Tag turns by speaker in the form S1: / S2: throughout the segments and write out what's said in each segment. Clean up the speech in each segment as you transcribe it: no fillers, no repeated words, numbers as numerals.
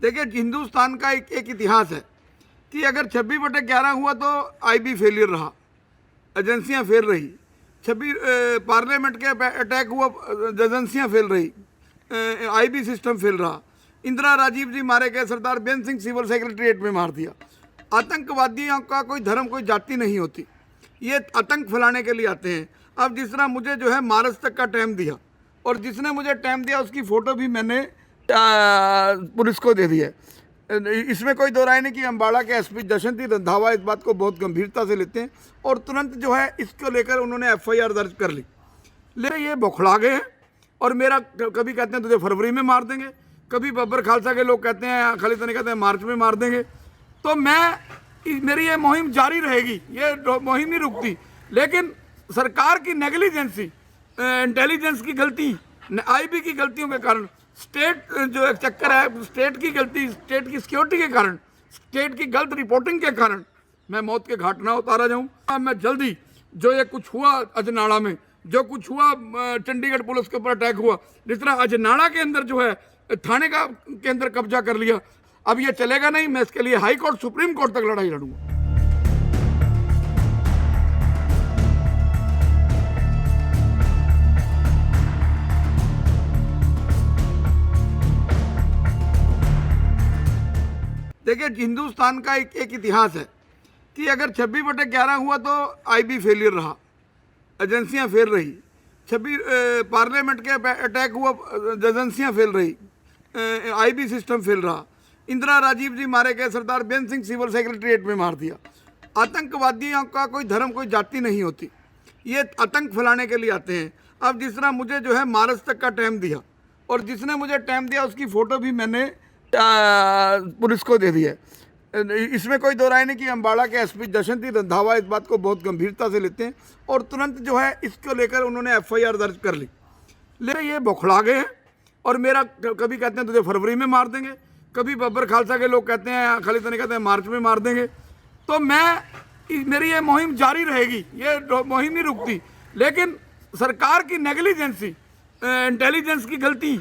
S1: देखिए, हिंदुस्तान का एक इतिहास है कि अगर 26/11 हुआ तो आईबी फेलियर रहा, एजेंसियां फेल रही। 26 पार्लियामेंट के अटैक हुआ, एजेंसियां फेल रही, आईबी सिस्टम फेल रहा। इंदिरा राजीव जी मारे गए, सरदार बेन सिंह सिविल सेक्रेटरीट में मार दिया। आतंकवादियों का कोई धर्म कोई जाति नहीं होती, ये आतंक फैलाने के लिए आते हैं। अब जिस तरह मुझे जो है मार्च तक का टाइम दिया, और जिसने मुझे टाइम दिया उसकी फ़ोटो भी मैंने पुलिस को दे दी है। इसमें कोई दो राय नहीं कि अम्बाड़ा के एसपी जशवंत रंधावा इस बात को बहुत गंभीरता से लेते हैं और तुरंत जो है इसको लेकर उन्होंने एफआईआर दर्ज कर ली। लेकिन ये बौखला गए हैं और मेरा कभी कहते हैं तुझे फरवरी में मार देंगे, कभी बब्बर खालसा के लोग कहते हैं, खालिद तने कहते हैं मार्च में मार देंगे। तो मेरी ये मुहिम जारी रहेगी, ये मुहिम नहीं रुकती। लेकिन सरकार की नेग्लिजेंसी, इंटेलिजेंस की गलती, आईबी की गलतियों के कारण, स्टेट जो एक चक्कर है, स्टेट की गलती, स्टेट की सिक्योरिटी के कारण, स्टेट की गलत रिपोर्टिंग के कारण मैं मौत के घाट ना उतारा जाऊं। मैं जल्दी जो ये कुछ हुआ अजनाड़ा में, जो कुछ हुआ चंडीगढ़ पुलिस के ऊपर अटैक हुआ, जिस तरह अजनाड़ा के अंदर जो है थाने के अंदर कब्जा कर लिया, अब ये चलेगा नहीं। मैं इसके लिए हाई कोर्ट, सुप्रीम कोर्ट तक लड़ाई लड़ूंगा। देखिए, हिंदुस्तान का एक इतिहास है कि अगर 26/11 हुआ तो आईबी फेलियर रहा, एजेंसियां फेल रही। 26 पार्लियामेंट के अटैक हुआ, एजेंसियां फेल रही, आईबी सिस्टम फेल रहा। इंदिरा राजीव जी मारे गए, सरदार बेन सिंह सिविल सेक्रेटरीट में मार दिया। आतंकवादियों का कोई धर्म कोई जाति नहीं होती, ये आतंक फैलाने के लिए आते हैं। अब जिस तरह मुझे जो है मार्च तक का टाइम दिया, और जिसने मुझे टाइम दिया उसकी फ़ोटो भी मैंने पुलिस को दे दी है। इसमें कोई दो राय नहीं कि अम्बाड़ा के एसपी जशवंत रंधावा इस बात को बहुत गंभीरता से लेते हैं और तुरंत जो है इसको लेकर उन्होंने एफआईआर दर्ज कर ली। लेकिन ये बौखला गए हैं और मेरा कभी कहते हैं तुझे फरवरी में मार देंगे, कभी बब्बर खालसा के लोग कहते हैं, खालिद तने कहते हैं मार्च में मार देंगे। तो मेरी ये मुहिम जारी रहेगी, ये मुहिम नहीं रुकती। लेकिन सरकार की नेग्लिजेंसी, इंटेलिजेंस की गलती,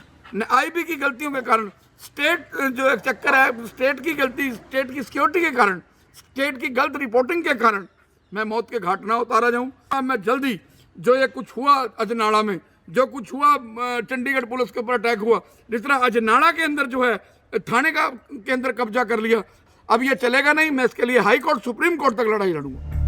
S1: आईबी की गलतियों के कारण, स्टेट जो एक चक्कर है, स्टेट की गलती, स्टेट की सिक्योरिटी के कारण, स्टेट की गलत रिपोर्टिंग के कारण मैं मौत के घाट ना उतारा जाऊं। मैं जल्दी जो ये कुछ हुआ अजनाड़ा में, जो कुछ हुआ चंडीगढ़ पुलिस के ऊपर अटैक हुआ, जिस तरह अजनाड़ा के अंदर जो है थाने के अंदर कब्जा कर लिया, अब ये चलेगा नहीं। मैं इसके लिए हाई कोर्ट, सुप्रीम कोर्ट तक लड़ाई लड़ूंगा।